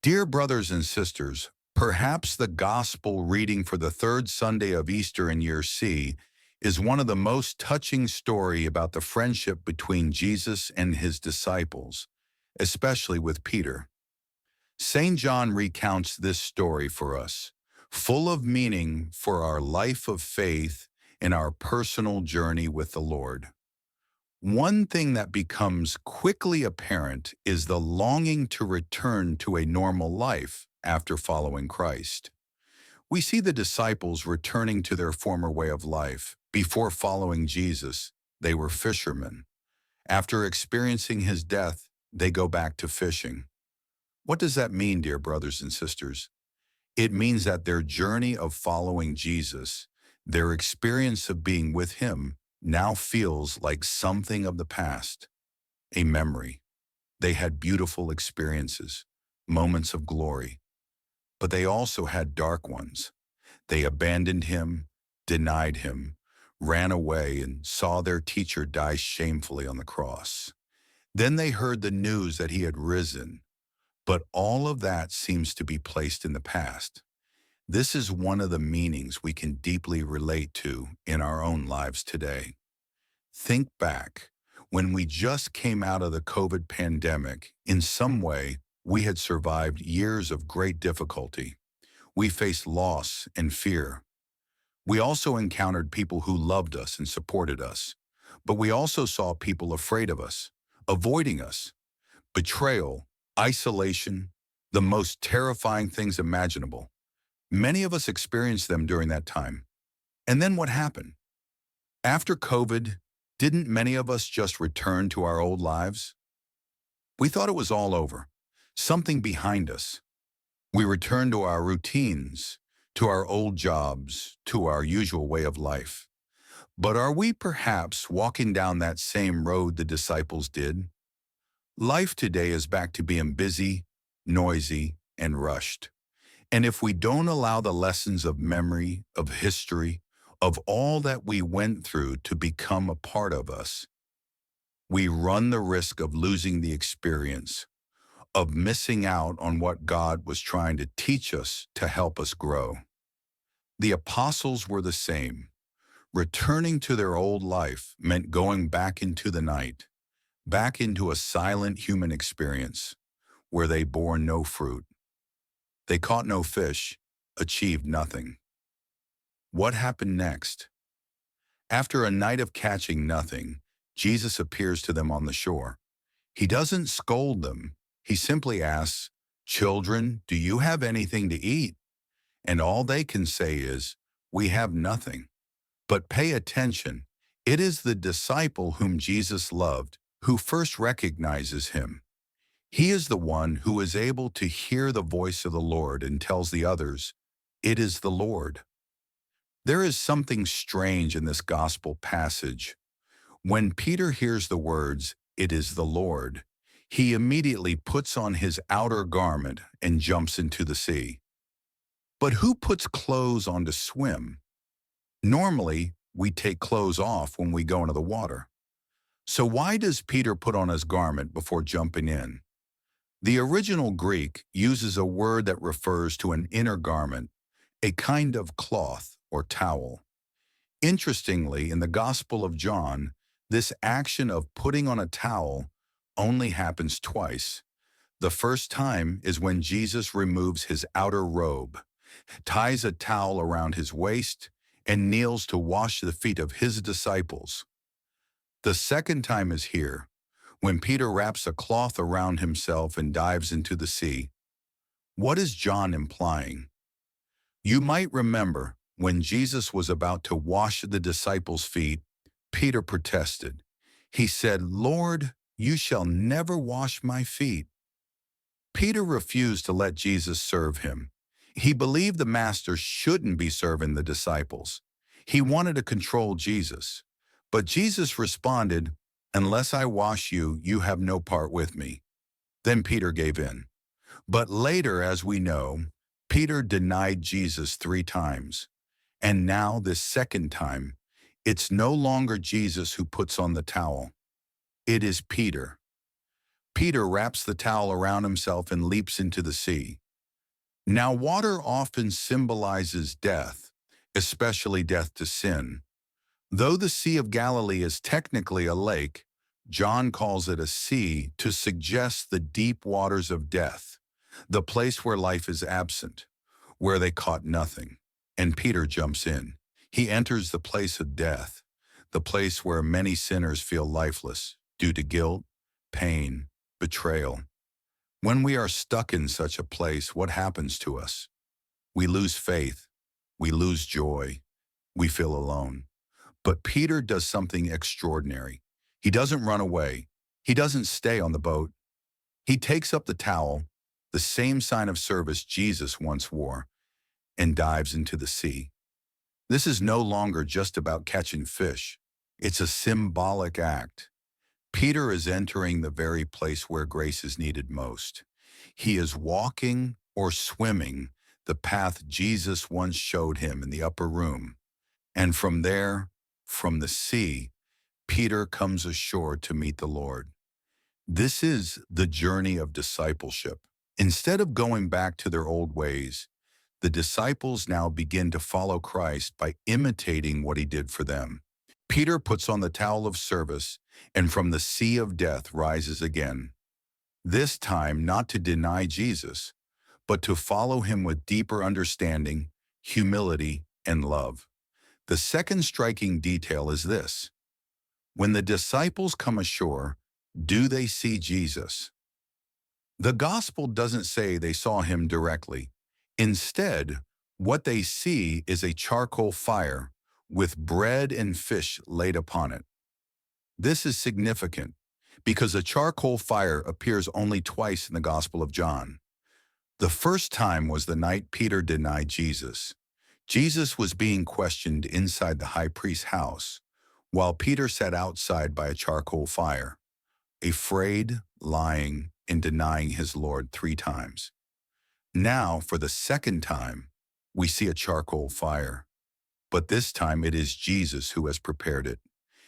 Dear brothers and sisters, perhaps the gospel reading for the third Sunday of Easter in year C is one of the most touching story about the friendship between Jesus and his disciples, especially with Peter. St. John recounts this story for us, full of meaning for our life of faith and our personal journey with the Lord. One thing that becomes quickly apparent is the longing to return to a normal life after following Christ. We see the disciples returning to their former way of life. Before following Jesus, they were fishermen. After experiencing his death, they go back to fishing. What does that mean, dear brothers and sisters? It means that their journey of following Jesus, their experience of being with him, now feels like something of the past, a memory. They had beautiful experiences, moments of glory, but they also had dark ones. They abandoned him, denied him, ran away, and saw their teacher die shamefully on the cross. Then they heard the news that he had risen, but all of that seems to be placed in the past. This is one of the meanings we can deeply relate to in our own lives today. Think back, when we just came out of the COVID pandemic, in some way, we had survived years of great difficulty. We faced loss and fear. We also encountered people who loved us and supported us, but we also saw people afraid of us, avoiding us. Betrayal, isolation, the most terrifying things imaginable. Many of us experienced them during that time. And then what happened? After COVID, didn't many of us just return to our old lives? We thought it was all over, something behind us. We returned to our routines, to our old jobs, to our usual way of life. But are we perhaps walking down that same road the disciples did? Life today is back to being busy, noisy, and rushed. And if we don't allow the lessons of memory, of history, of all that we went through to become a part of us, we run the risk of losing the experience, of missing out on what God was trying to teach us to help us grow. The apostles were the same. Returning to their old life meant going back into the night, back into a silent human experience where they bore no fruit. They caught no fish, achieved nothing. What happened next? After a night of catching nothing, Jesus appears to them on the shore. He doesn't scold them. He simply asks, "Children, do you have anything to eat?" And all they can say is, "We have nothing." But pay attention. It is the disciple whom Jesus loved who first recognizes him. He is the one who is able to hear the voice of the Lord and tells the others, "It is the Lord." There is something strange in this gospel passage. When Peter hears the words, "It is the Lord," he immediately puts on his outer garment and jumps into the sea. But who puts clothes on to swim? Normally, we take clothes off when we go into the water. So why does Peter put on his garment before jumping in? The original Greek uses a word that refers to an inner garment, a kind of cloth or towel. Interestingly, in the Gospel of John, this action of putting on a towel only happens twice. The first time is when Jesus removes his outer robe, ties a towel around his waist, and kneels to wash the feet of his disciples. The second time is here, when Peter wraps a cloth around himself and dives into the sea. What is John implying? You might remember when Jesus was about to wash the disciples' feet, Peter protested. He said, "Lord, you shall never wash my feet." Peter refused to let Jesus serve him. He believed the master shouldn't be serving the disciples. He wanted to control Jesus. But Jesus responded, "Unless I wash you, you have no part with me." Then Peter gave in. But later, as we know, Peter denied Jesus 3 times. And now, this second time, it's no longer Jesus who puts on the towel. It is Peter. Peter wraps the towel around himself and leaps into the sea. Now, water often symbolizes death, especially death to sin. Though the Sea of Galilee is technically a lake, John calls it a sea to suggest the deep waters of death, the place where life is absent, where they caught nothing. And Peter jumps in. He enters the place of death, the place where many sinners feel lifeless due to guilt, pain, betrayal. When we are stuck in such a place, what happens to us? We lose faith, we lose joy, we feel alone. But Peter does something extraordinary. He doesn't run away. He doesn't stay on the boat. He takes up the towel, the same sign of service Jesus once wore, and dives into the sea. This is no longer just about catching fish. It's a symbolic act. Peter is entering the very place where grace is needed most. He is walking or swimming the path Jesus once showed him in the upper room. And from there, from the sea, Peter comes ashore to meet the Lord. This is the journey of discipleship. Instead of going back to their old ways, the disciples now begin to follow Christ by imitating what he did for them. Peter puts on the towel of service, and from the sea of death rises again. This time not to deny Jesus, but to follow him with deeper understanding, humility, and love. The second striking detail is this. When the disciples come ashore, do they see Jesus? The gospel doesn't say they saw him directly. Instead, what they see is a charcoal fire with bread and fish laid upon it. This is significant because a charcoal fire appears only twice in the Gospel of John. The first time was the night Peter denied Jesus. Jesus was being questioned inside the high priest's house, while Peter sat outside by a charcoal fire, afraid, lying, and denying his Lord 3 times. Now, for the second time, we see a charcoal fire, but this time it is Jesus who has prepared it.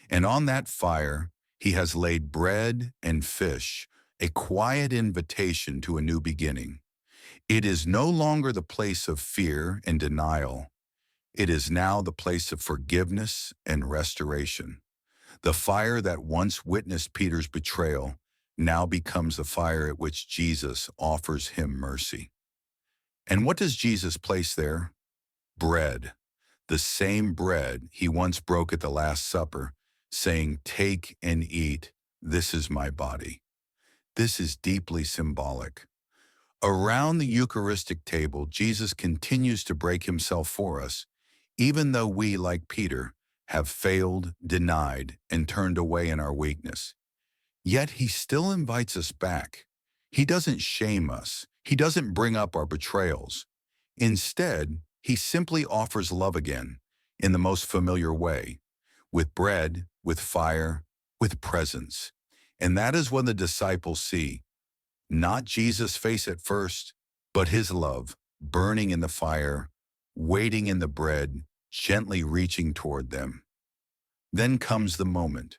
And on that fire, he has laid bread and fish, a quiet invitation to a new beginning. It is no longer the place of fear and denial. It is now the place of forgiveness and restoration. The fire that once witnessed Peter's betrayal now becomes the fire at which Jesus offers him mercy. And what does Jesus place there? Bread, the same bread he once broke at the Last Supper, saying, "Take and eat, this is my body." This is deeply symbolic. Around the Eucharistic table, Jesus continues to break himself for us, even though we, like Peter, have failed, denied, and turned away in our weakness. Yet he still invites us back. He doesn't shame us. He doesn't bring up our betrayals. Instead, he simply offers love again, in the most familiar way, with bread, with fire, with presence. And that is when the disciples see, not Jesus' face at first, but his love, burning in the fire, waiting in the bread, gently reaching toward them. Then comes the moment.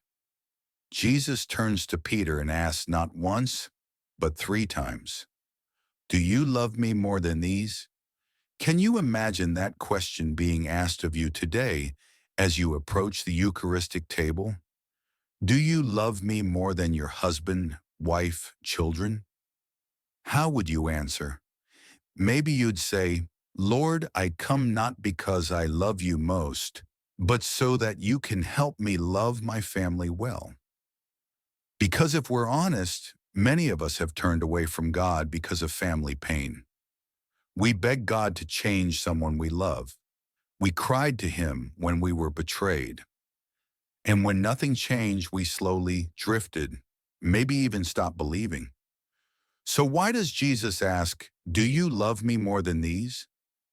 Jesus turns to Peter and asks not once, but 3 times, "Do you love me more than these?" Can you imagine that question being asked of you today as you approach the Eucharistic table? Do you love me more than your husband, wife, children? How would you answer? Maybe you'd say, "Lord, I come not because I love you most, but so that you can help me love my family well." Because if we're honest, many of us have turned away from God because of family pain. We begged God to change someone we love. We cried to him when we were betrayed. And when nothing changed, we slowly drifted, maybe even stopped believing. So why does Jesus ask, "Do you love me more than these?"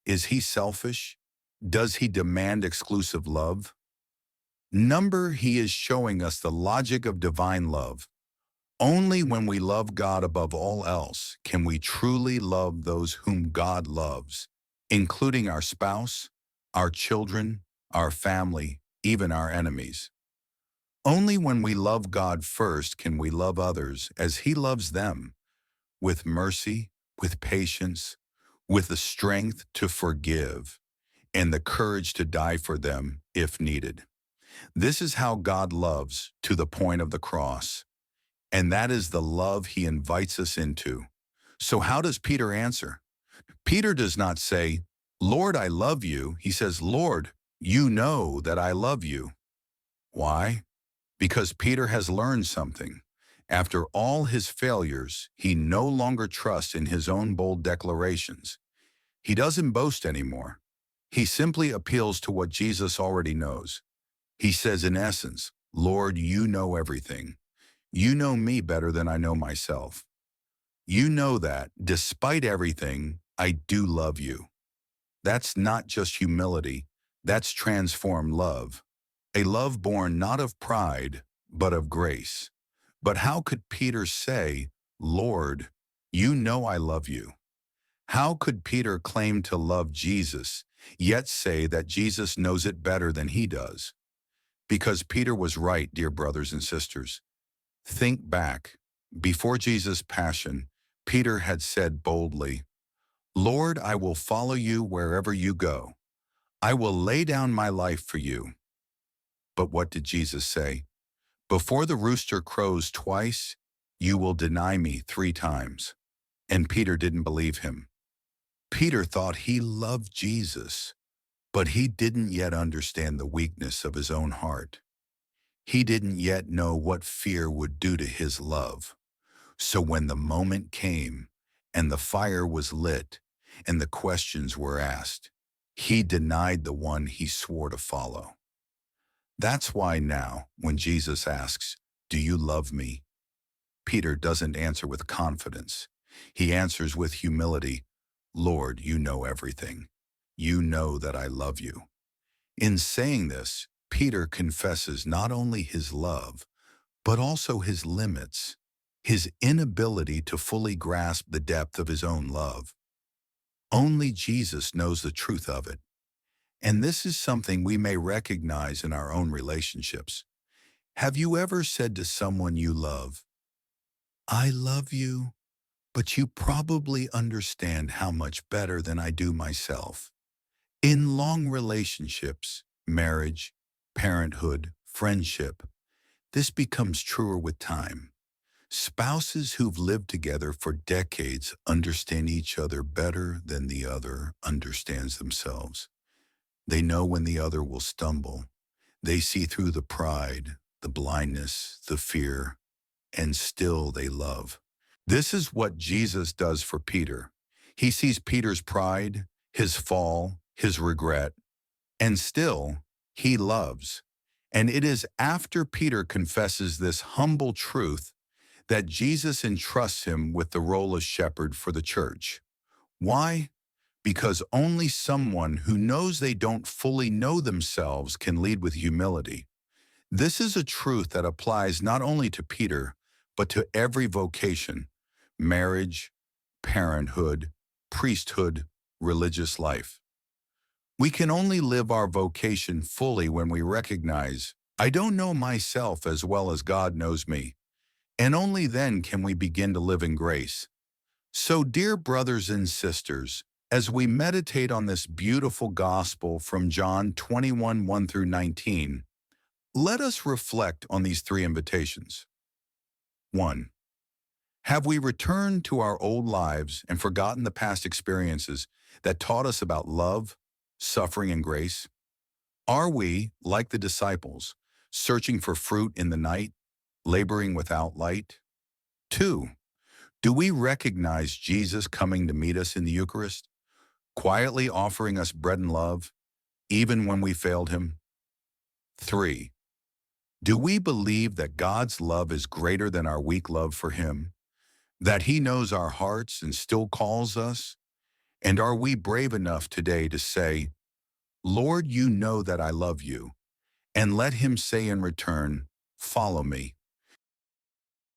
Is he selfish? Does he demand exclusive love? He is showing us the logic of divine love. Only when we love God above all else can we truly love those whom God loves, including our spouse, our children, our family, even our enemies. Only when we love God first can we love others as He loves them, with mercy, with patience, with the strength to forgive, and the courage to die for them if needed. This is how God loves to the point of the cross, and that is the love He invites us into. So how does Peter answer? Peter does not say, "Lord, I love you." He says, "Lord, you know that I love you." Why? Because Peter has learned something. After all his failures, he no longer trusts in his own bold declarations. He doesn't boast anymore. He simply appeals to what Jesus already knows. He says, in essence, "Lord, you know everything. You know me better than I know myself. You know that, despite everything, I do love you." That's not just humility, that's transformed love. A love born not of pride, but of grace. But how could Peter say, "Lord, you know I love you"? How could Peter claim to love Jesus, yet say that Jesus knows it better than he does? Because Peter was right, dear brothers and sisters. Think back. Before Jesus' passion, Peter had said boldly, "Lord, I will follow you wherever you go. I will lay down my life for you." But what did Jesus say? "Before the rooster crows twice, you will deny me 3 times." And Peter didn't believe him. Peter thought he loved Jesus, but he didn't yet understand the weakness of his own heart. He didn't yet know what fear would do to his love. So when the moment came, and the fire was lit, and the questions were asked, he denied the one he swore to follow. That's why now, when Jesus asks, "Do you love me?" Peter doesn't answer with confidence. He answers with humility, "Lord, you know everything. You know that I love you." In saying this, Peter confesses not only his love, but also his limits, his inability to fully grasp the depth of his own love. Only Jesus knows the truth of it. And this is something we may recognize in our own relationships. Have you ever said to someone you love, "I love you, but you probably understand how much better than I do myself"? In long relationships, marriage, parenthood, friendship, this becomes truer with time. Spouses who've lived together for decades understand each other better than the other understands themselves. They know when the other will stumble. They see through the pride, the blindness, the fear, and still they love. This is what Jesus does for Peter. He sees Peter's pride, his fall, his regret, and still he loves. And it is after Peter confesses this humble truth that Jesus entrusts him with the role of shepherd for the church. Why? Because only someone who knows they don't fully know themselves can lead with humility. This is a truth that applies not only to Peter, but to every vocation: marriage, parenthood, priesthood, religious life. We can only live our vocation fully when we recognize, "I don't know myself as well as God knows me." And only then can we begin to live in grace. So, dear brothers and sisters, as we meditate on this beautiful gospel from John 21, 1 through 19, let us reflect on these 3 invitations. 1. Have we returned to our old lives and forgotten the past experiences that taught us about love, suffering, and grace? Are we, like the disciples, searching for fruit in the night, laboring without light? 2. Do we recognize Jesus coming to meet us in the Eucharist, quietly offering us bread and love, even when we failed Him? 3. Do we believe that God's love is greater than our weak love for Him, that He knows our hearts and still calls us? And are we brave enough today to say, "Lord, you know that I love you," and let Him say in return, "Follow me"?